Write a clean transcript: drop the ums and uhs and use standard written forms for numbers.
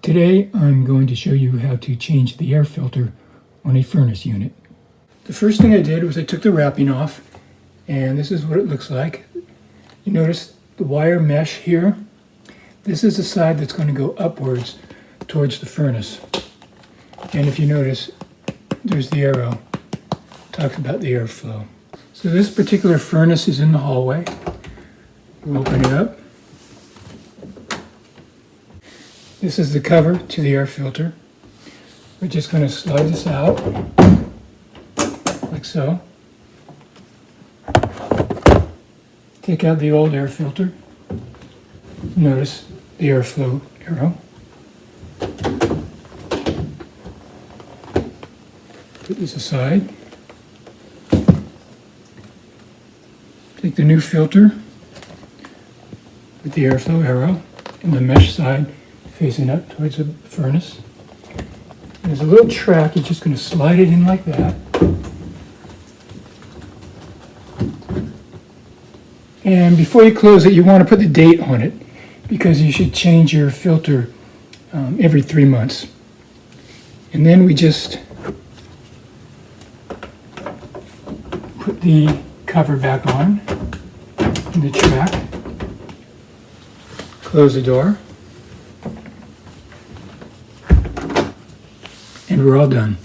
Today I'm going to show you how to change the air filter on a furnace unit. The first thing I did was I took the wrapping off, and this is what it looks like. You notice the wire mesh here. This is the side that's going to go upwards towards the furnace. And if you notice, there's the arrow. It talks about the airflow. So this particular furnace is in the hallway. We'll open it up. This is the cover to the air filter. We're just going to slide this out, like so. Take out the old air filter. Notice the airflow arrow. Put this aside. Take the new filter with the airflow arrow and the mesh side facing up towards the furnace. And there's a little track, you're just going to slide it in like that. And before you close it, you want to put the date on it, because you should change your filter every 3 months. And then we just put the cover back on and the track. Close the door. And we're all done.